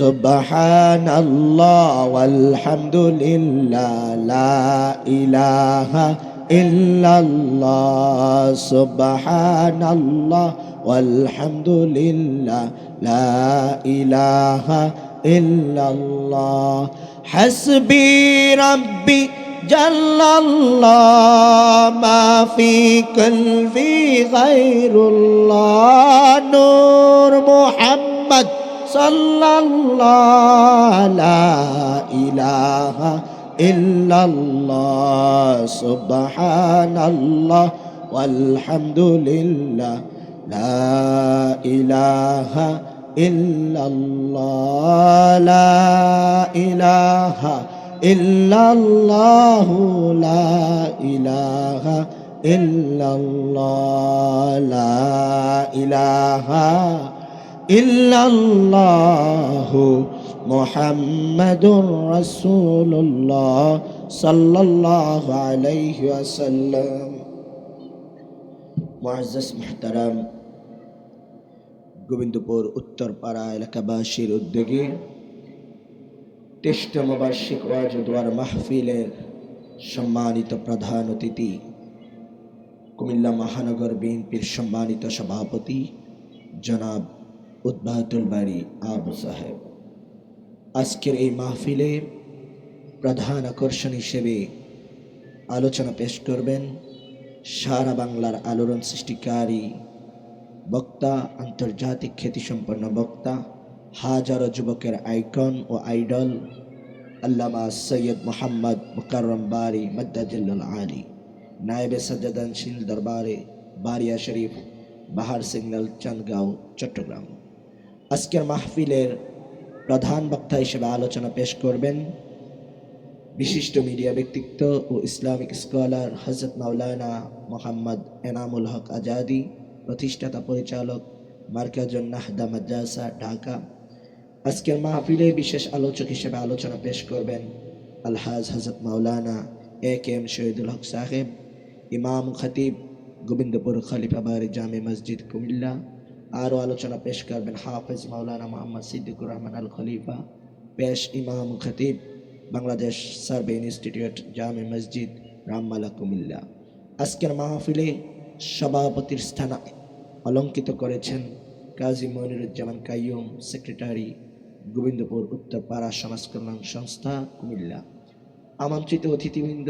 সুবহানাল্লাহ ওয়ালহামদুলিল্লাহ লা ইলাহা ইল্লাল্লাহ সুবহানাল্লাহ ওয়ালহামদুলিল্লাহ লা ইলাহা ইল্লাল্লাহ হাসবি রাব্বি জাল্লাল্লাহ মা ফি কলবি গায়রুল্লাহ নূর মুহাম্মদ সাল্লাল্লাহু লা ইলাহা ইল্লাল্লাহ সুবহানাল্লাহ ওয়ালহামদুলিল্লাহ লা ইলাহা ইল্লাল্লাহ লা ইলাহা ইল্লাল্লাহু লা ইলাহা ইল্লাল্লাহ লা ইলাহা ইল্লাল্লাহু মুহাম্মাদুর রাসূলুল্লাহ সাল্লাল্লাহু আলাইহি ওয়াসাল্লাম। মুআজ্জাজ মুহতারাম, গোবিন্দপুর উত্তরপাড়া এলাকাবাসীর উদ্যোগে 23তম বার্ষিক ওয়াজ ও দোয়ার মাহফিলের সম্মানিত প্রধান অতিথি কুমিল্লা মহানগর বিএনপির সম্মানিত সভাপতি জনাব উদ্বাতুল বারী আবু সাহেব, আজকের এই মাহফিলে প্রধান আকর্ষণ হিসেবে আলোচনা পেশ করবেন সারা বাংলার আলোড়ন সৃষ্টিকারী বক্তা, আন্তর্জাতিক খ্যাতিসম্পন্ন বক্তা, হাজারো যুবকের আইকন ও আইডল আল্লামা সৈয়দ মোহাম্মদ মুকাররম বারী মাদ্দাজিল্লুল আলী, নায়েবে সাজ্জাদানশীল দরবারে বারিয়া শরীফ, বাহার সিগন্যাল, চান্দগাঁও, চট্টগ্রাম। আজকের মাহফিলের প্রধান বক্তা হিসেবে আলোচনা পেশ করবেন বিশিষ্ট মিডিয়া ব্যক্তিত্ব ও ইসলামিক স্কলার হযরত মাওলানা মোহাম্মদ এনামুল হক আজাদি, প্রতিষ্ঠাতা পরিচালক মার্কাজুন নাহদা মাদ্রাসা, ঢাকা। আজকের মাহফিলে বিশেষ আলোচক হিসেবে আলোচনা পেশ করবেন আলহাজ হযরত মাওলানা এ.কে.এম. শহীদুল হক সাহেব, ইমাম খতিব, গোবিন্দপুর খলিফা বাড়ি জামে মসজিদ, কুমিল্লা। আরও আলোচনা পেশ করবেন হাফেজ মাওলানা মোহাম্মদ সিদ্দিকুর রহমান আল খলিফা, পেশ ইমাম খতিব, বাংলাদেশ সার্ভে ইনস্টিটিউট, জামে মসজিদ, রামমালা, কুমিল্লা। আজকের মাহফিলে সভাপতির স্থান অলঙ্কিত করেছেন কাজী মনিরুজ্জামান কাইয়ুম, সেক্রেটারি, গোবিন্দপুর উত্তরপাড়া সমাজ কল্যাণ সংস্থা, কুমিল্লা। আমন্ত্রিত অতিথিবৃন্দ,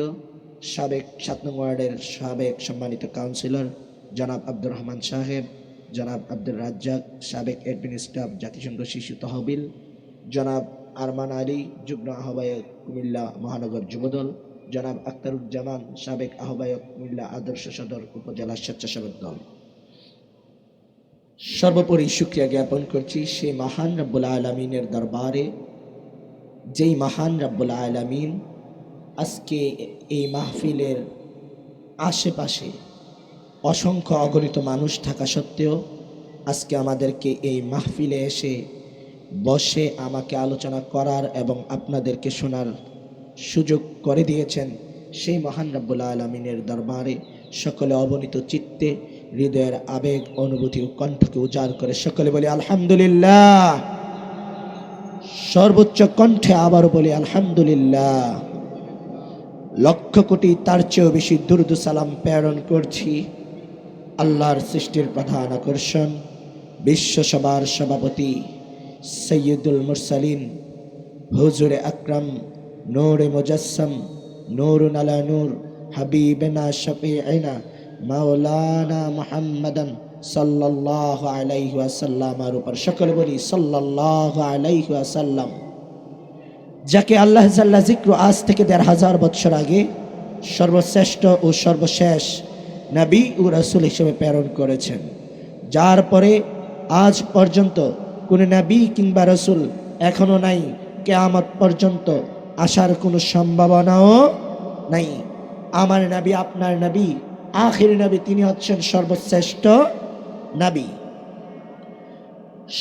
সাবেক 7 নং ওয়ার্ডের সাবেক সম্মানিত কাউন্সিলর জনাব আব্দুর রহমান সাহেব, জনাব আব্দুর রাজ্জাক, সাবেক অ্যাডমিন স্টাফ, জাতিসংঘ শিশু তহবিল, জনাব আরমান আলী, যুগ্ম আহ্বায়ক কুমিল্লা মহানগর যুবদল, জনাব আখতারুজ্জামান, সাবেক আহ্বায়ক কুমিল্লা আদর্শ সদর উপজেলা স্বেচ্ছাসেবক দল। সর্বোপরি শুকরিয়া জ্ঞাপন করছি সেই মহান রব্বুল আলামিনের দরবারে, যেই মহান রব্বুল আলামিন আজকে এই মাহফিলের আশেপাশে অসংখ্য অগণিত মানুষ থাকা সত্ত্বেও আজকে আমাদেরকে এই মাহফিলে এসে বসে আমাকে আলোচনা করার এবং আপনাদেরকে শোনার সুযোগ করে দিয়েছেন। সেই মহান রব্বুল আলামিনের দরবারে সকলে অবনীত চিত্তে হৃদয়ের আবেগ, অনুভূতি ও কণ্ঠকে উজাড় করে সকলে বলি আলহামদুলিল্লাহ। সর্বোচ্চ কণ্ঠে আবারও বলি আলহামদুলিল্লাহ। লক্ষ কোটি তার চেয়েও বেশি দুরূদ সালাম প্রেরণ করছি আল্লাহর সৃষ্টির প্রধান আকর্ষণ, বিশ্বসভার সভাপতি সৈয়দুল মুরসালিন হুজুরে আকরাম নূরে মুজাসসাম নূরুন আলা নূর হাবিবেনা শফিঈনা মাওলানা মুহাম্মাদান সাল্লাল্লাহু আলাইহি ওয়াসাল্লামের উপর সকলে বলি সাল্লাল্লাহু আলাইহি ওয়াসাল্লাম, যাকে আল্লাহ জাল্লা যিকরু আজ থেকে ১৫০০ বছর আগে সর্বশ্রেষ্ঠ ও সর্বশেষ নবী ও রাসূল হিসেবে প্রেরণ করেছেন, যার পরে আজ পর্যন্ত কোনো নবী কিংবা রাসূল এখনো নাই, কিয়ামত পর্যন্ত আসার কোনো সম্ভাবনাও নাই। আমার নবী, আপনার নবী, আখির নবী, তিনি হচ্ছেন সর্বশ্রেষ্ঠ নবী।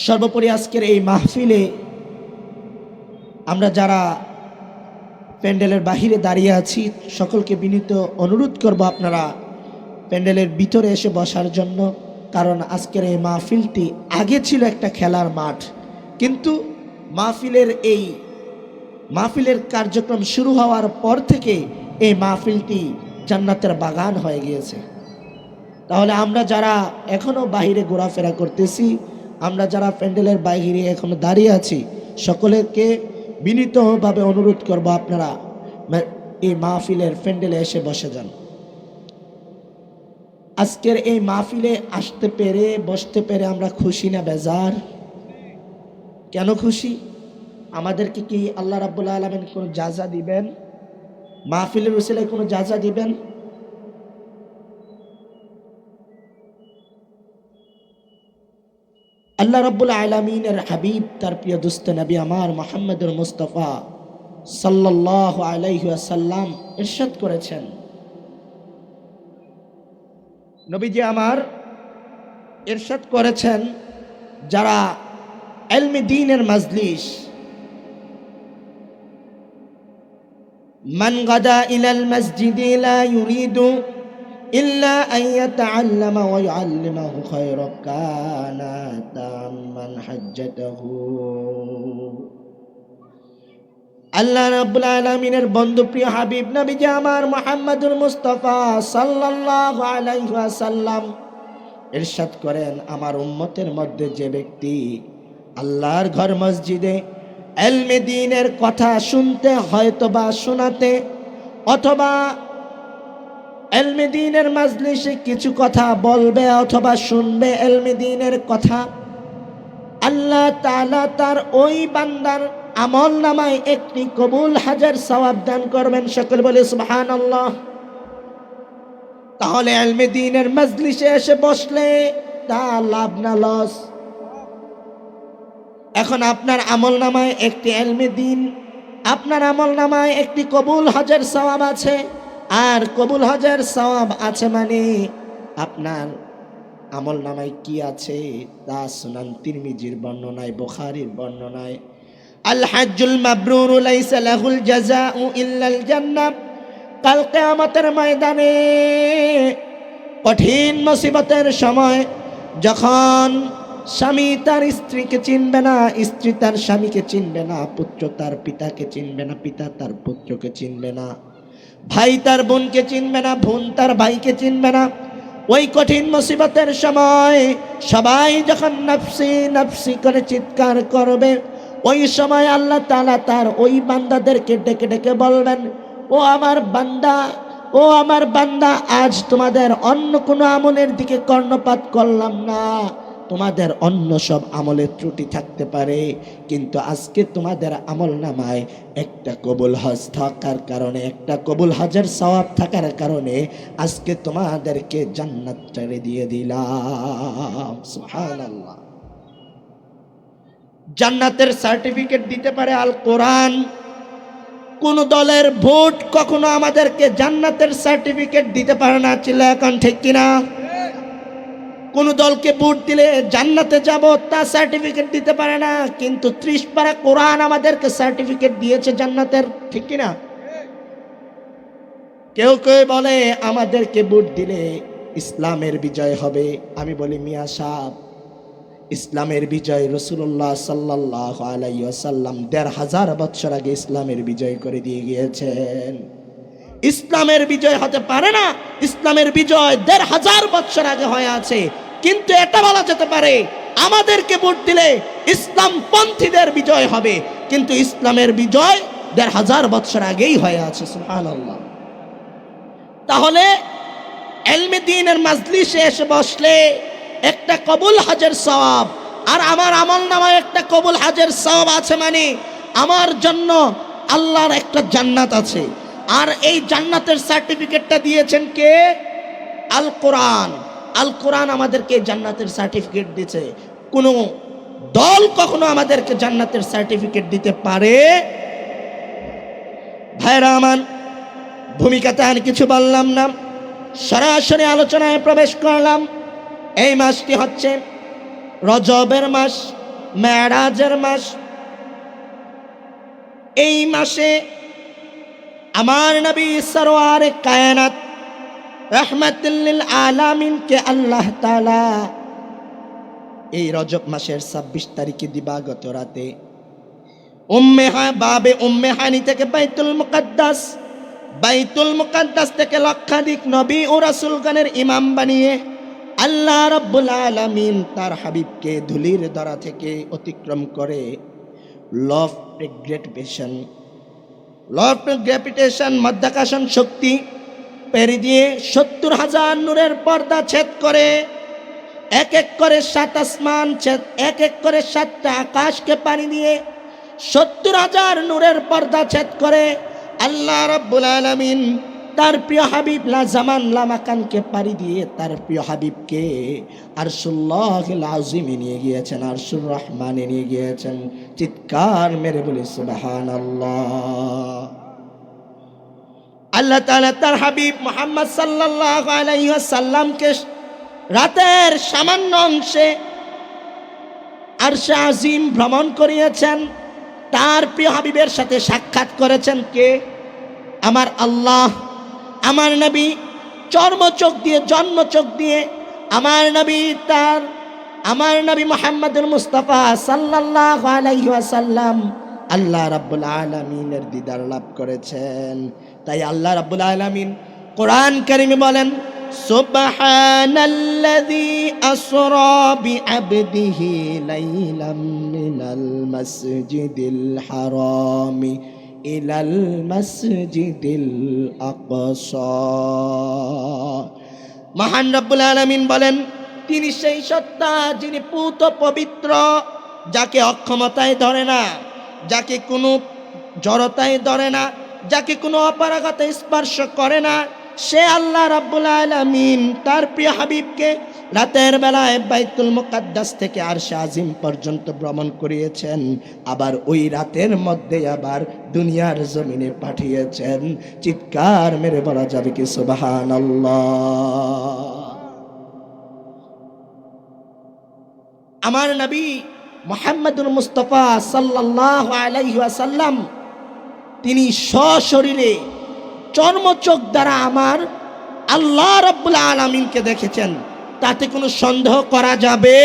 সর্বোপরি আজকের এই মাহফিলে আমরা যারা প্যান্ডেলের বাহিরে দাঁড়িয়ে আছি সকলকে বিনীত অনুরোধ করব আপনারা প্যান্ডেলের ভিতরে এসে বসার জন্য, কারণ আজকের এই মাহফিলটি আগে ছিল একটা খেলার মাঠ, কিন্তু মাহফিলের কার্যক্রম শুরু হওয়ার পর থেকে এই মাহফিলটি জান্নাতের বাগান হয়ে গিয়েছে। তাহলে আমরা যারা এখনো বাহিরে ঘোরাফেরা করতেছি, আমরা যারা প্যান্ডেলের বাইরে এখনো দাঁড়িয়ে আছি, সকলকে বিনীতভাবে অনুরোধ করব, আপনারা এই মাহফিলের প্যান্ডেলে এসে বসে যান। আজকের এই মাহফিলে আসতে পেরে, বসতে পেরে আমরা খুশি না বেজার? কেন খুশি? আমাদেরকে কি আল্লাহ রাব্বুল আলামিন কোনো জাযা দিবেন? মাহফিলের উসিলায় কোনো জাযা দিবেন? আল্লাহ রাব্বুল আলামিনের হাবিব, তার প্রিয় দোস্ত নবী আমার মুহাম্মদুর মুস্তাফা সাল্লাল্লাহু আলাইহি ওয়াসাল্লাম ইরশাদ করেছেন, নবীজি আমার ইরশাদ করেছেন, যারা ইলমে দ্বীনের মাজলিস, মান গাদা ইলাল মসজিদি লা ইউরিদু ইল্লা আন ইয়াতাআল্লামা ওয়া ইউআল্লিমাহু খায়রা কানা তাম্মান হাজ্জাতাহু। আল্লাহ রাব্বুল আলামিনের বন্ধু প্রিয় হাবিব নবীজি আমার মুহাম্মদুর মুস্তাফা সাল্লাল্লাহু আলাইহি ওয়াসাল্লাম ইরশাদ করেন, আমার উম্মতের মধ্যে যে ব্যক্তি আল্লাহর ঘর মসজিদে ইলমে দ্বীনের কথা শুনতে, হয়তোবা শোনাতে, অথবা ইলমে দ্বীনের মাজলিসে কিছু কথা বলবে অথবা শুনবে ইলমে দ্বীনের কথা, আল্লাহ তাআলা তার ওই বান্দার আমল নামায় একটি কবুল হাজার সওয়াব দান করবেন। সকল বলে সুবহানাল্লাহ। তাহলে ইলমে দ্বীনের মাজলিসে এসে বসলে তা লাভ না লস? এখন আপনার আমল নামায় একটি ইলমে দ্বীন, আপনার আমল নামায় একটি কবুল হজের সওয়াব আছে। আর কবুল হজের সওয়াব আছে মানে আপনার আমল নামায় কি আছে তা সুনান তিরমিজির বর্ণনায়, বুখারীর বর্ণনায়, আল হাজ্জুল মাবরুর লাইসা লাহুল জাযাউ ইল্লাল জান্নাহ। কাল কিয়ামতের ময়দানে কঠিন মুসিবতের সময়, যখন স্বামী তার স্ত্রীকে চিনবে না, স্ত্রী তার স্বামীকে চিনবে না, পুত্র তার পিতাকে চিনবে না, পিতা তার পুত্রকে চিনবে না, ভাই তার বোনকে চিনবে না, বোন তার ভাইকে চিনবে না, ওই কঠিন মুসিবতের সময় সবাই যখন নফসি নফসি করে চিৎকার করবে, ওই সময় আল্লাহ তাআলা তার ওই বান্দাদেরকে ডেকে ডেকে বলবেন, ও আমার বান্দা, ও আমার বান্দা, আজ তোমাদের অন্য কোনো আমলের দিকে কর্ণপাত করলাম না। তোমাদের অন্য সব আমলের ত্রুটি থাকতে পারে, কিন্তু আজকে তোমাদের আমল নামায় একটা কবুল হজ থাকার কারণে, একটা কবুল হজের সওয়াব থাকার কারণে আজকে তোমাদেরকে জান্নাত ছেড়ে দিয়ে দিলাম। সুবহানাল্লাহ। জান্নাতের সার্টিফিকেট দিতে পারে আল কোরআন। কোন দলের ভোট কখনো আমাদেরকে জান্নাতের সার্টিফিকেট দিতে পারে না। ছিল এখন ঠিক কিনা? কোন দলকে ভোট দিলে জান্নাতে যাব তা সার্টিফিকেট দিতে পারে না, কিন্তু 30 পারা কোরআন আমাদেরকে সার্টিফিকেট দিয়েছে জান্নাতের, ঠিক কিনা? কেউ কেউ বলে আমাদেরকে ভোট দিলে ইসলামের বিজয় হবে। আমি বলি মিয়া সাহেব, ইসলামের বিজয় রাসূলুল্লাহ সাল্লাল্লাহু আলাইহি ওয়াসাল্লাম ১৫০০ বছর আগে ইসলামের বিজয় করে দিয়ে গিয়েছেন। ইসলামের বিজয় হতে পারে না, ইসলামের বিজয় ১৫০০ বছর আগে হয়ে আছে। কিন্তু এটা বলা যেতে পারে আমাদেরকে ভোট দিলে ইসলাম পন্থীদের বিজয় হবে, কিন্তু ইসলামের বিজয় ১৫০০ বছর আগেই হয়ে আছে। সুবহানাল্লাহ। তাহলে ইলমে দ্বীনের মাজলিসে এসে বসলে একটা কবুল হজের সওয়াব, আর আমার আমল নামায় একটা কবুল হজের সওয়াব আছে, মানে আমার জন্য আল্লাহর একটা জান্নাত আছে। আর এই জান্নাতের সার্টিফিকেটটা দিয়েছেন কে? আল কোরআন। আল কোরআন আমাদেরকে জান্নাতের সার্টিফিকেট দিয়েছে। কোনো দল কখনো আমাদেরকে জান্নাতের সার্টিফিকেট দিতে পারে? ভাইরা আমার, ভূমিকাতে আর কিছু বললাম না, সরাসরি আলোচনায় প্রবেশ করলাম। এই মাসটি হচ্ছে রজবের মাস, মেরাজের মাস। এই মাসে আমার নবী সরওয়ারে কায়নাত রাহমাতুল লিল আলামিনকে আল্লাহ তাআলা এই রজব মাসের 26 তারিখে দিবাগত রাতে বাবে উম্মে হানি থেকে বাইতুল মুকাদ্দাস থেকে লক্ষাধিক নবী ও রাসূলগণের ইমাম বানিয়ে আল্লাহ রাব্বুল আলামিন তার হাবিবকে ধুলির ধরা থেকে অতিক্রম করে ল অফ গ্র্যাভিটেশন মাধ্যাকর্ষণ শক্তি পেরিয়ে দিয়ে 70,000 নূরের পর্দা ছেদ করে এক এক করে 7 আসমান ছেদ এক এক করে 7টা আকাশকে পানি দিয়ে 70,000 নূরের পর্দা ছেদ করে আল্লাহ রাব্বুল আলামিন তার প্রিয় হাবিব লা জামান লা মাকানকে পাড়ি দিয়ে তার প্রিয় হাবিবকে আরশুল্লাহিল আযীমে নিয়ে গিয়েছেন, আরশুর রহমানে নিয়ে গিয়েছেন। চিৎকার মেরে বলি সুবহানাল্লাহ। আল্লাহ তাআলা তার হাবিব মুহাম্মদ সাল্লাল্লাহু আলাইহি ওয়াসাল্লামকে রাতের সামান্য অংশে আরশে আজিম ভ্রমণ করিয়েছেন। তার প্রিয় হাবিবের সাথে সাক্ষাৎ করেছেন কে? আমার আল্লাহ। আমার নবী চর্মচোখ দিয়ে জন্মচোখ দিয়ে আমার নবী মুহাম্মদুর মুস্তাফা সাল্লাল্লাহু আলাইহি ওয়াসাল্লাম আল্লাহ রাব্বুল আলামিনের দিদার লাভ করেছেন। তাই আল্লাহ রাব্বুল আলামিন কোরআন কারীমে বলেন, সুবহানাল্লাযী আসরা বিআবদিহি লাইলাম মিনাল মাসজিদিল হারামি ইলাল মাসজিদিল আকসা। মহান রব্বুল আলামিন বলেন, তিনি সেই সত্তা যিনি পূত পবিত্র, যাকে অক্ষমতায় ধরে না, যাকে কোনো জড়তায় ধরে না, যাকে কোনো অপারগতা স্পর্শ করে না, সে আল্লাহ রাব্বুল আলামিন তার প্রিয় হাবিবকে রাতের বেলায় বাইতুল মুকাদ্দাস থেকে আরশে আজিম পর্যন্ত ভ্রমণ করিয়েছেন। আবার ওই রাতের মধ্যে আবার দুনিয়ার জমিনে পাঠিয়েছেন। চিৎকার মেরে বলা যাবে কি সুবহানাল্লাহ। আমার নবী মুহাম্মদুর মুস্তাফা সাল্লাল্লাহু আলাইহি ওয়াসাল্লাম তিনি সশরীরে চর্মচোখ দ্বারা আমার আল্লাহ রাব্বুল আলামিনকে দেখেছেন। তাতে কোনো সন্দেহ করা যাবে?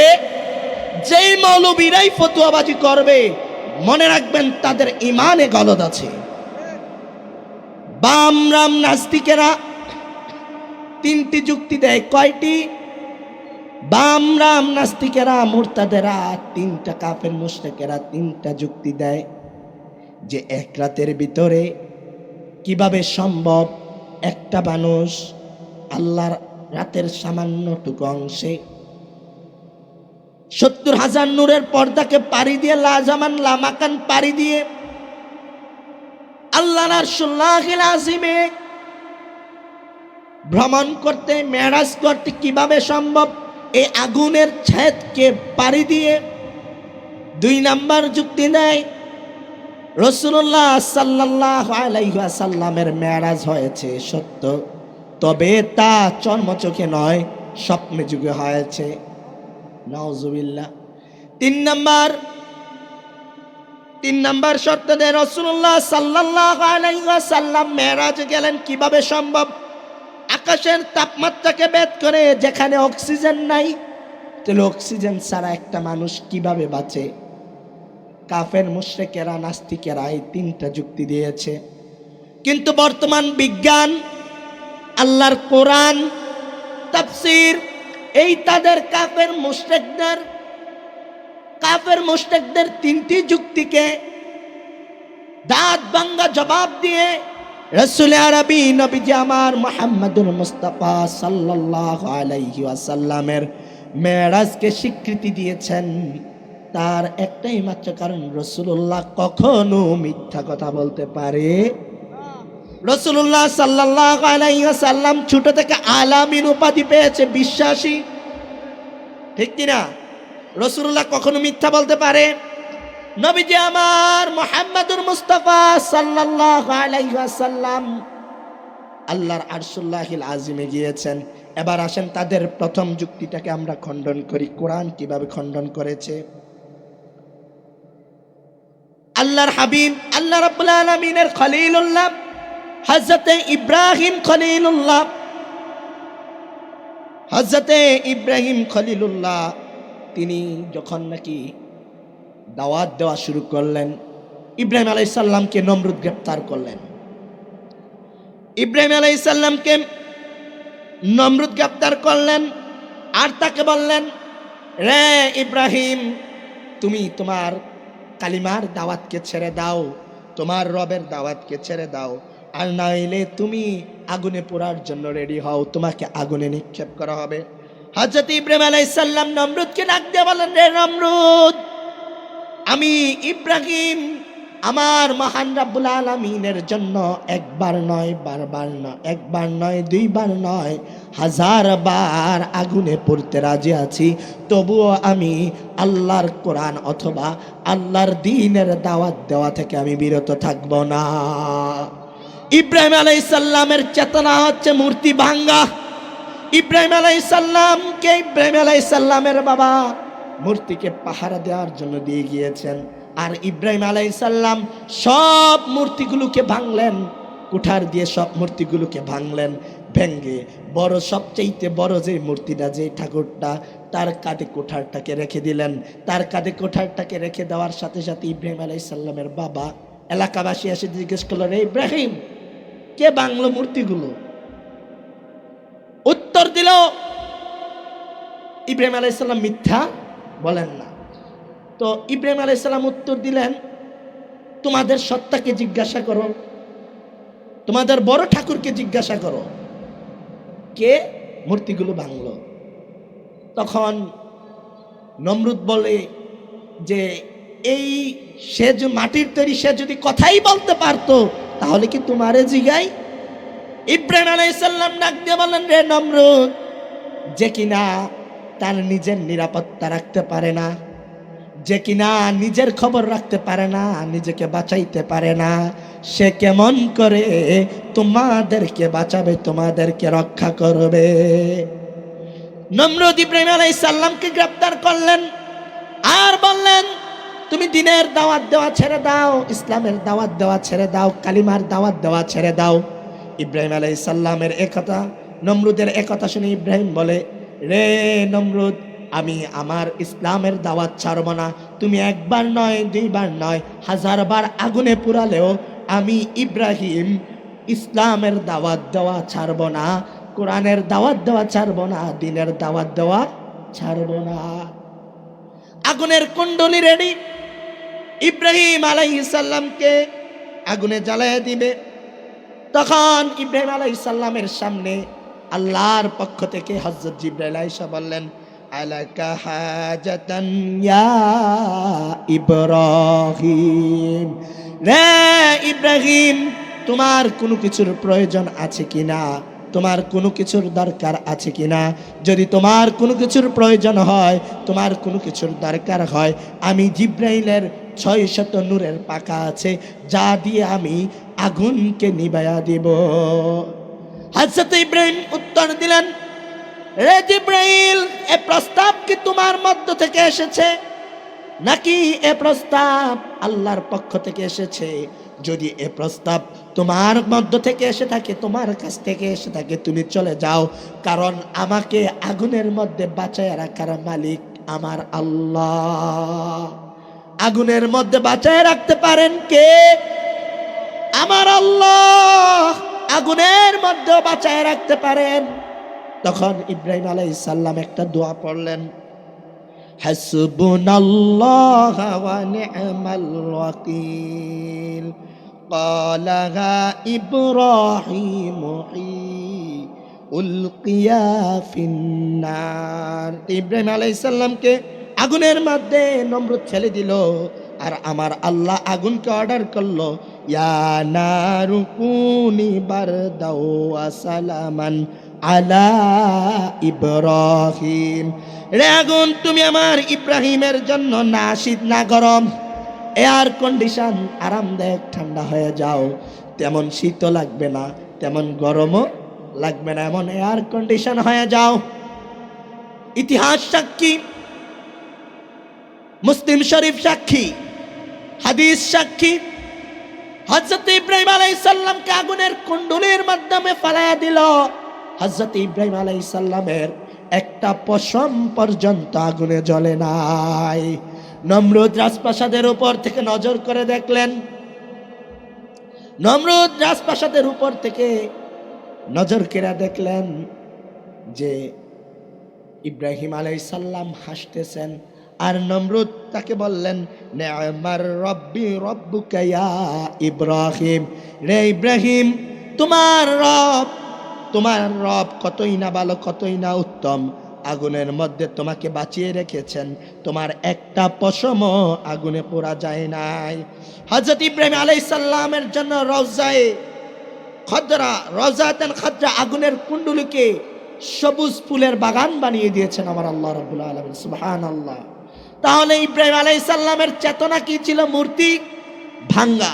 যেই মৌলবীরাই ফতোয়াবাজি করবে মনে রাখবেন তাদের ঈমানে গলদ আছে। বামরাম নাস্তিকেরা 3টি যুক্তি দেয়। কয়টি? বামরাম নাস্তিকেরা মুরতাদেরা 3টা, কাফের মুশরিকেরা 3টা যুক্তি দেয় যে এক রাতের ভিতরে কিভাবে সম্ভব একটা মানুষ আল্লাহর রাতের সামান্যটুকু অংশে 70,000 নূরের পর্দাকে পাড়ি দিয়ে লা জামান লা মাকান পাড়ি দিয়ে আল্লাহর আরশুল্লাহিল আযীমে ভ্রমণ করতে, মেরাজ করতে কিভাবে সম্ভব? এই আগুনের ছেদকে পাড়ি দিয়ে। 2 নাম্বার যুক্তি দেয় রাসূলুল্লাহ সাল্লাল্লাহু আলাইহি ওয়াসাল্লামের মেরাজ হয়েছে সত্য, তবে তা চর্মচোখে নয়, স্বপ্নে যুগে হয়েছে। নাউজুবিল্লাহ। 3 নাম্বার শর্ত দেয় রাসূলুল্লাহ সাল্লাল্লাহু আলাইহি ওয়াসাল্লাম মেরাজ গেলেন কিভাবে সম্ভব? আকাশের তাপমাত্রাকে ভেদ করে, যেখানে অক্সিজেন নাই, তাহলে অক্সিজেন ছাড়া একটা মানুষ কিভাবে বাঁচে? কাফের মুশরিকেরা নাস্তিকেরা এই 3টা যুক্তি দিয়েছে। কিন্তু বর্তমান বিজ্ঞান, আল্লাহর কোরআন, তাফসীর এই তাদের কাফের মুশরিকদের 3টি যুক্তিকে দাঁত ভাঙ্গা জবাব দিয়ে রাসূল আরবি নবীজি আমার মুহাম্মদুর মুস্তাফা সাল্লাল্লাহু আলাইহি ওয়াসাল্লামের মেরাজকে স্বীকৃতি দিয়েছেন। তার একটাই মাত্র কারণ, রাসূলুল্লাহ কখনো মিথ্যা কথা বলতে পারে। রাসূলুল্লাহ সাল্লাল্লাহু আলাইহি ওয়াসাল্লাম ছোট থেকে আলামিন উপাধি পেয়েছে, বিশ্বাসী, ঠিক কিনা? রাসূলুল্লাহ কখনো মিথ্যা বলতে পারে? নবীজি আমার মুহাম্মদুর মুস্তাফা সাল্লাল্লাহু আলাইহি ওয়াসাল্লাম আল্লাহর আরশুল্লাহিল আযীমে গিয়েছেন। এবার আসেন তাদের প্রথম যুক্তিটাকে আমরা খণ্ডন করি। কোরআন কিভাবে খণ্ডন করেছে? আল্লাহর হাবিব আল্লাহ রাব্বুল আলামিনের খলিলুল্লাহ হযরতে ইব্রাহিম খলিলুল্লাহ তিনি যখন নাকি দাওয়াত দেওয়া শুরু করলেন, ইব্রাহিম আলাইহিস সালামকে নমরুদ গ্রেফতার করলেন। ইব্রাহিম আলাইহিস সালামকে নমরুদ গ্রেফতার করলেন আর তাকে বললেন, রে ইব্রাহিম, তুমি তোমার কালিমার দাওয়াতকে ছেড়ে দাও, তোমার রবের দাওয়াতকে ছেড়ে দাও, আর নাইলে তুমি আগুনে পোড়ার জন্য রেডি হও, তোমাকে আগুনে নিক্ষেপ করা হবে। হযরত ইব্রাহিম আলাইহিস সালাম নমরুদকে ডাক দিয়ে বলেন, রে নমরুদ, আমি ইব্রাহিম আমার মহান রাব্বুল আলামিনের জন্য একবার নয়, বারবার নয়, একবার নয়, দুইবার নয়, 1000 বার আগুনে পড়তে রাজি আছি, তবুও আমি আল্লাহর কোরআন অথবা আল্লাহর দ্বীনের দাওয়াত দেওয়া থেকে আমি বিরত থাকব না। ইব্রাহিম আলাইহিস সালামের চেতনা হচ্ছে মূর্তি ভাঙ্গা। ইব্রাহিম আলাইহিস সালামকে ইব্রাহিম আলাইহিস সালামের বাবা মূর্তিকে পাহারা দেওয়ার জন্য দিয়ে গিয়েছেন, আর ইব্রাহিম আলাইহিস সালাম সব মূর্তিগুলোকে ভাঙলেন, কুঠার দিয়ে সব মূর্তিগুলোকে ভাঙলেন, ভেঙ্গে বড় সবচেয়ে বড় যে মূর্তিটা, যে ঠাকুরটা, তার কাঁধে কুঠারটাকে রেখে দিলেন। তার কাঁধে কুঠারটাকে রেখে দেওয়ার সাথে সাথে ইব্রাহিম আলাইহিস সালামের বাবা এলাকাবাসী এসে জিজ্ঞেস করলো, রে ইব্রাহিম, কে ভাঙলো মূর্তিগুলো? উত্তর দিল ইব্রাহিম আলাইহিস সালাম মিথ্যা বলেন না। তো ইব্রাহিম আলাইহিস সালাম উত্তর দিলেন, তোমাদের সত্তাকে জিজ্ঞাসা করো, তোমাদের বড় ঠাকুরকে জিজ্ঞাসা করো, কে মূর্তিগুলো ভাঙলো। তখন নমরুদ বলে যে এই সে যে মাটির তৈরি, সে যদি কথাই বলতে পারতো তাহলে কি তোমারে জিগাই? ইব্রাহিম আলাইহিস সালাম ডাক দিয়ে বলেন, রে নমরুদ, যে কিনা তার নিজের নিরাপত্তা রাখতে পারে না, যে কিনা নিজের খবর রাখতে পারে না, নিজেকে বাঁচাইতে পারে না, সে কেমন করে তোমাদেরকে বাঁচাবে, তোমাদেরকে রক্ষা করবে? নমরুদ ইব্রাহিম আলাইহিস সালামকে গ্রেফতার করলেন আর বললেন, তুমি দ্বীনের দাওয়াত দেওয়া ছেড়ে দাও, ইসলামের দাওয়াত দেওয়া ছেড়ে দাও, কালিমার দাওয়াত দেওয়া ছেড়ে দাও। ইব্রাহিম আলাইহিস সালামের একথা, নমরুদের একথা শুনে ইব্রাহিম বলে, রে নমরুদ, আমি আমার ইসলামের দাওয়াত ছাড়ব না। তুমি একবার নয়, দুইবার নয়, 1000 বার আগুনে পুরালেও আমি ইব্রাহিম ইসলামের দাওয়াত দেওয়া ছাড়ব না, কোরআনের দাওয়াত দেওয়া ছাড়ব না, দ্বীনের দাওয়াত দেওয়া ছাড়ব না। আগুনের কুণ্ডলী রেডি, ইব্রাহিম আলাইহিস সালামকে আগুনে জ্বালায় দিবে। তখন ইব্রাহিম আলাইহিস সালামের সামনে আল্লাহর পক্ষ থেকে হযরত জিবরাইল আয়েশা বললেন, আলাকা হাজাতান ইয়া ইব্রাহিম, রে ইব্রাহিম, তোমার কোনো কিছুর প্রয়োজন আছে কিনা, তোমার কোনো কিছুর দরকার আছে কিনা? যদি তোমার কোনো কিছুর প্রয়োজন হয়, তোমার কোনো কিছুর দরকার হয়, আমি জিবরাইলের 600 নূরের পাখা আছে, যা দিয়ে আমি আগুনকে নিভাইয়া দিব। হযরত ইব্রাহিম উত্তর দিলেন, রে জিবরাইল, এ প্রস্তাব কি তোমার মধ্য থেকে এসেছে নাকি এ প্রস্তাব আল্লাহর পক্ষ থেকে এসেছে? যদি এ প্রস্তাব তোমার মধ্য থেকে এসে থাকে, তোমার কাছ থেকে এসে থাকে, তুমি চলে যাও, কারণ আমাকে আগুনের মধ্যে বাঁচায় রাখার মালিক আমার আল্লাহ। আগুনের মধ্যে বাঁচায় রাখতে পারেন কে? আমার আল্লাহ আগুনের মধ্যে বাঁচায় রাখতে পারেন। তখন ইব্রাহিম আলাইহিস সালাম একটা দোয়া পড়লেন, হাসবুনাল্লাহ ওয়া নি'মাল ওয়াকিল, ক্বালাহা ইব্রাহিম উলকিয়া ফিন্নার। ইব্রাহিম আলাইহিস সালামকে আগুনের মধ্যে নমরুদ ছেড়ে দিল, আর আমার আল্লাহ আগুনকে অর্ডার করলো, ইয়া নারু কুনি বারদাও ওয়া সালামান আলা ইব্রাহিম, রে আগুন, তুমি আমার ইব্রাহিমের জন্য না শীত না গরম, এয়ার কন্ডিশন আরামদায়ক ঠান্ডা হয়ে যাও, তেমন শীতও লাগবে না, তেমন গরমও লাগবে না, এমন এয়ার কন্ডিশন হয়ে যাও। ইতিহাস সাক্ষী, মুসলিম শরীফ সাক্ষী, হাদিস সাক্ষী, হযরত ইব্রাহিম আলাইহিস সালামকে আগুনের কুণ্ডলীর মাধ্যমে ফালায়া দিল। হযরত ইব্রাহিম আলাইহিস সালামের একটা পশম পর্যন্ত আগুনে জ্বলে নাই। নমরুদ রাজপ্রাসাদের উপর থেকে নজর করে দেখলেন, নমরুদ রাজপ্রাসাদের উপর থেকে নজর করে দেখলেন যে ইব্রাহিম আলাইহিস সালাম হাসতেছেন। আর নমরুদ তাকে বললেন, নি'মার রব্বি রব্বুকা ইয়া ইব্রাহিম, রে ইব্রাহিম তোমার রব কতই না ভালো, কতই না উত্তম। আগুনের মধ্যে তোমাকে বাঁচিয়ে রেখেছেন, তোমার একটা পশমও আগুনে পোড়া যায় নাই। হযরত ইব্রাহিম আলাইহিস সালামের জন্য রওজাতান খাদরা আগুনের কুণ্ডুলিকে সবুজ ফুলের বাগান বানিয়ে দিয়েছেন আমার আল্লাহ রাব্বুল আলামিন, সুবহানাল্লাহ। তাহলে ইব্রাহিম আলাইহিস সালামের চেতনা কি ছিল? মূর্তি ভাঙ্গা।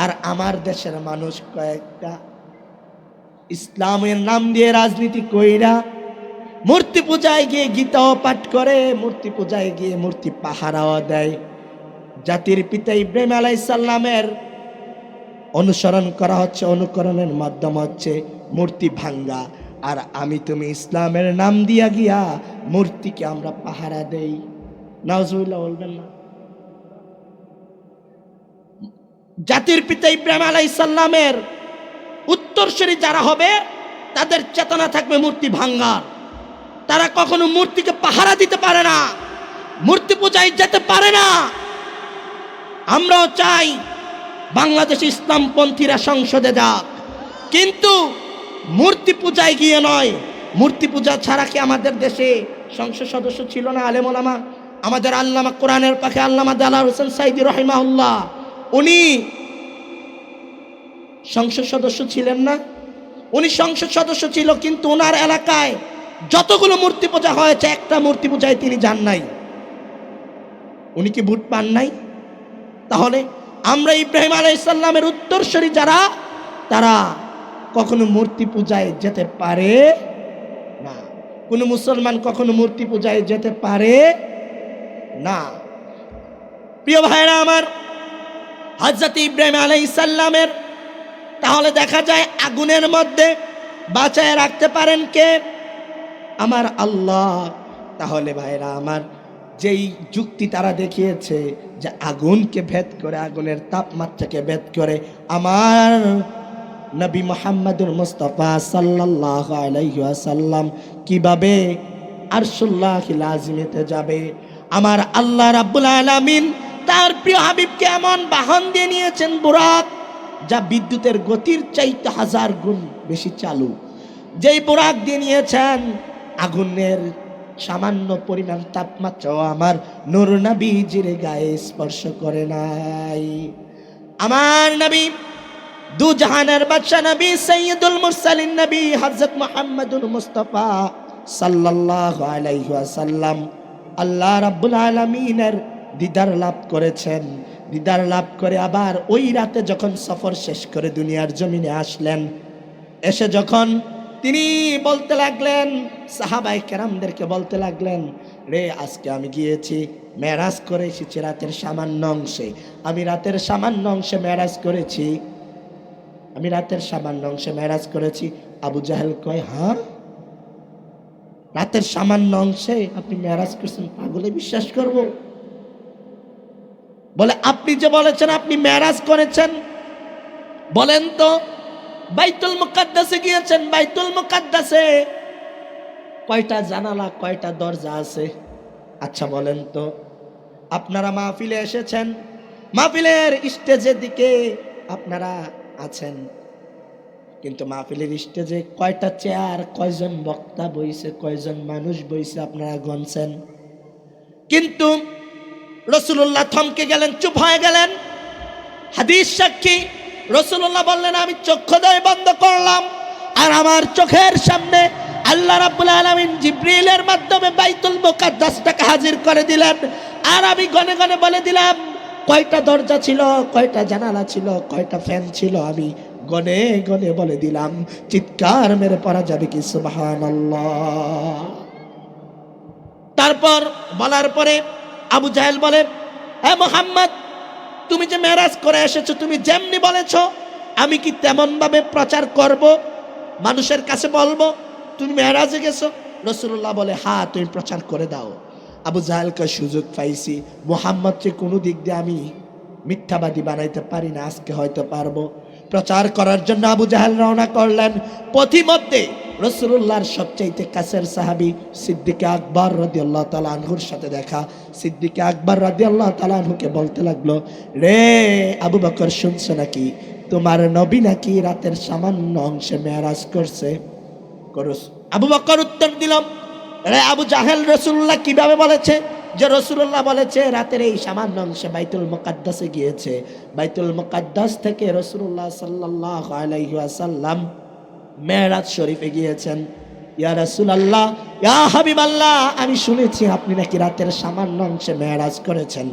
আর আমার দেশের মানুষ কয়েকটা ইসলামের নাম দিয়ে রাজনীতি কইরা মূর্তি পূজায় গিয়ে গীতাও পাঠ করে, মূর্তি পূজায় গিয়ে মূর্তি পাহারাও দেয়। জাতির পিতা ইব্রাহিম আলাইহিস সালামের অনুসরণ করা হচ্ছে, অনুকরণের মাধ্যম হচ্ছে মূর্তি ভাঙ্গা। আর আমি তুমি ইসলামের নাম দিয়া গিয়া মূর্তিকে আমরা পাহারা দেই। নাউজুবিল্লাহ বলবেন না? জাতির পিতা ইব্রাহিম আলাইহিস সালামের উত্তরসূরি যারা হবে তাদের চেতনা থাকবে মূর্তি ভাঙ্গার। তারা কখনো মূর্তিকে পাহারা দিতে পারে না, মূর্তি পূজায় যেতে পারে না। আমরাও চাই বাংলাদেশে ইসলামপন্থীরা সংসদে যাক, কিন্তু মূর্তি পূজায় গিয়ে নয়। মূর্তি পূজা ছাড়া কি আমাদের দেশে সংসদ সদস্য ছিল না আলেম ওলামা? আমাদের আল্লামা, কোরআনের পাখি আল্লামা দেলাওয়ার হোসেন সাইদি রাহিমাহুল্লাহ, উনি সংসদ সদস্য ছিলেন না? উনি সংসদ সদস্য ছিল, কিন্তু ওনার এলাকায় যতগুলো মূর্তি পূজা হয়েছে একটা মূর্তি পূজায় তিনি যান নাই। উনি কি ভোট পান নাই? তাহলে আমরা ইব্রাহিম আলাইহিস সালামের উত্তরসূরি যারা, তারা কখনো মূর্তি পূজায় যেতে পারে না। কোনো মুসলমান কখনো মূর্তি পূজায় যেতে পারে না। প্রিয় ভাইরা আমার, হযরত ইব্রাহিম আলাইহিস সালামের তাহলে দেখা যায় আগুনের মধ্যে বাঁচায় রাখতে পারেন কে? আমার আল্লাহ। তাহলে ভাইরা আমার, যেই যুক্তি তারা দেখিয়েছে যে আগুনকে ভেদ করে, আগুনের তাপমাত্রাকে ভেদ করে আমার নবী মুহাম্মদুর মুস্তাফা সাল্লাল্লাহু আলাইহি ওয়াসাল্লাম কিভাবে আরশুল্লাহিল আযিমেতে যাবে, আমার আল্লাহ রাব্বুল আলামিন তার প্রিয় হাবিবকে এমন বাহন দিয়ে নিয়েছেন বুরাক, যা বিদ্যুতের গতির চাইতে 1000 গুণ বেশি চালু। যেই বুরাক দিয়ে নিয়েছেন, আগুনের সামান্য পরিমাণ তাপমাত্রাও আমার নূর নবীজির গায়ে স্পর্শ করে নাই। আমার নবী, দু জাহানের বাদশা নবী, সাইয়্যিদুল মুরসালিন নবী হযরত মুহাম্মদুর মুস্তাফা সাল্লাল্লাহু আলাইহি ওয়াসাল্লাম আল্লাহ রাব্বুল আলামিনের দিদার লাভ করেছেন। দিদার লাভ করে আবার ওই রাতে যখন সফর শেষ করে দুনিয়ার জমিনে আসলেন, এসে যখন তিনি বলতে লাগলেন, সাহাবায়ে কেরামদেরকে বলতে লাগলেন, রে আজকে আমি গিয়েছি মেরাজ করে এসেছি রাতের সামান্য অংশে, আমি রাতের সামান্য অংশে মেরাজ করেছি, আমি রাতের সামান্য অংশে মেরাজ করেছি। আবু জাহেল কয়, হ্যাঁ রাতের সামান্য অংশে আপনি মেরাজ করছেন? পাগলে বিশ্বাস করব? বলে, আপনি যে বলেছেন আপনি মেরাজ করেছেন, বলেন তো বাইতুল মুকাদ্দাসে গিয়েছেন, বাইতুল মুকাদ্দাসে কয়টা জানালা, কয়টা দরজা আছে? আচ্ছা বলেন তো, আপনারা মাহফিলে এসেছেন, মাহফিলের স্টেজের দিকে আপনারা আছেন, কিন্তু মাহফিলের স্টেজে কয়টা চেয়ার, কয়জন বক্তা বইছে, কয়জন মানুষ বইছে আপনারা গণছেন? কিন্তু রাসূলুল্লাহ থমকে গেলেন, চুপ হয়ে গেলেন। হাদিস সাক্ষী, রাসূলুল্লাহ বললেন, আমি চক্ষুদ্বয় বন্ধ করলাম আর আমার চোখের সামনে আল্লাহ রাব্বুল আলামিন জিবরিলের মাধ্যমে বাইতুল মুকাদ্দাসটাকে হাজির করে দিলেন। আর আমি গনে গনে বলে দিলাম কয়টা দরজা ছিল, কয়টা জানালা ছিল, কয়টা ফ্যান ছিল, আমি গনে গনে বলে দিলাম। চিৎকার মেরে পড়া যাবে কি সুবহানাল্লাহ? তারপর বলার পরে আবু জাহেল বলে, হে মুহাম্মদ, তুমি যে মেরাজ করে এসেছো, তুমি যেমনি বলেছো আমি কি তেমন ভাবে প্রচার করব, মানুষের কাছে বলবো তুমি মেরাজে গেছো? রাসূলুল্লাহ বলে, হ্যাঁ তুমি প্রচার করে দাও। আবু জাহেলকে সুযোগ পাইছি, মুহাম্মদকে কোনো দিক দিয়ে আমি মিথ্যাবাদী বানাইতে পারি না, আজকে হয়তো পারবো। প্রচার করার জন্য আবু জাহেল রওনা করলেন। পথিমধ্যে রাসূলুল্লাহর সবচাইতে কাছের সাহাবী সিদ্দিক আকবর রাদিয়াল্লাহু তাআলা আনহুর সাথে দেখা। সিদ্দিক আকবর রাদিয়াল্লাহু তাআলা আনহুকে বলতে লাগলো, রে আবু বকর, শুনছো নাকি তোমার নবী নাকি রাতের সামান্য অংশে মেরাজ করছে? আবু বকর উত্তর দিল, রে আবু জাহেল, রাসূলুল্লাহ কিভাবে বলেছে? যে রাসূলুল্লাহ বলেছে রাতের এই সামান্য অংশে বাইতুল মুকাদ্দাসে গিয়েছে, বাইতুল মুকাদ্দাস থেকে রাসূলুল্লাহ সাল্লাল্লাহু আলাইহি ওয়াসাল্লাম মেরাজ শরীফে গিয়েছেন। ইয়া রাসূলুল্লাহ, ইয়া হাবিবাল্লাহ, আমি শুনেছি আপনি নাকি রাতের সামান্য অংশে মেরাজ করেছেন।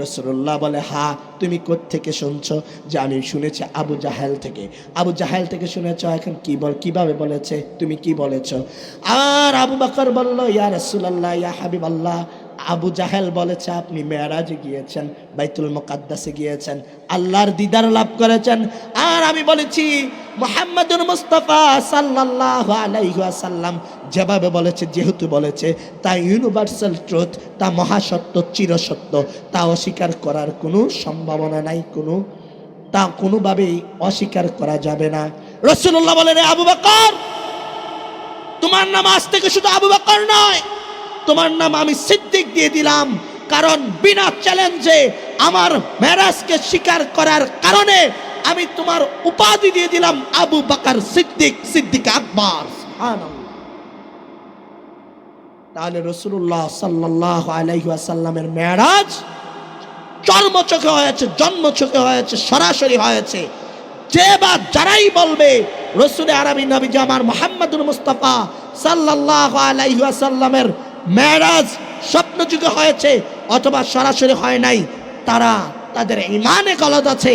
রাসূলুল্লাহ বলে, হ্যাঁ, তুমি কোত্থেকে শুনছো? যে আমি শুনেছি আবু জাহেল থেকে। আবু জাহেল থেকে শুনেছো? এখন কিভাবে বলেছে? তুমি কি বলেছো? আর আবু বকর বলল, ইয়া রাসূলুল্লাহ, ইয়া হাবিবাল্লাহ, আবু জাহেল বলেছে আপনি মেরাজে গিয়েছেন, বাইতুল মুকাদ্দাসে গিয়েছেন, আল্লাহর দিদার লাভ করেছেন। আর আমি বলেছি মুহাম্মদুর মুস্তাফা সাল্লাল্লাহু আলাইহি ওয়াসাল্লাম যেভাবে বলেছে, যেহেতু বলেছে, তা ইউনিভার্সাল ট্রুথ, তা মহাসত্য, চিরসত্য, তা অস্বীকার করার কোনো সম্ভাবনা নাই, তা কোনোভাবেই অস্বীকার করা যাবে না। রাসূলুল্লাহ বলেন, আবু বকর, তোমার নাম আজ থেকে শুধু আবু বকর নয়, তোমার নাম আমি সিদ্দিক দিয়ে দিলাম। কারণ বিনা চ্যালেঞ্জে আমার মেরাজকে স্বীকার করার কারণে আমি তোমার উপাধি দিয়ে দিলাম আবু বকর সিদ্দিক, সিদ্দিক আকবর। সুবহানাল্লাহ। তাহলে রাসূলুল্লাহ সাল্লাল্লাহু আলাইহি ওয়াসাল্লামের মেরাজ চর্মচোখে হয়েছে, জন্মচোখে হয়েছে, সরাসরি হয়েছে। যে বা যারাই বলবে রাসূল আরবি নবী আমার মুহাম্মদুর মুস্তাফা সাল্লাল্লাহু আলাইহি ওয়াসাল্লামের মেরাজ স্বপ্নযুগে হয়েছে অথবা সরাসরি হয় নাই, তারা তাদের ঈমানে গলদ আছে।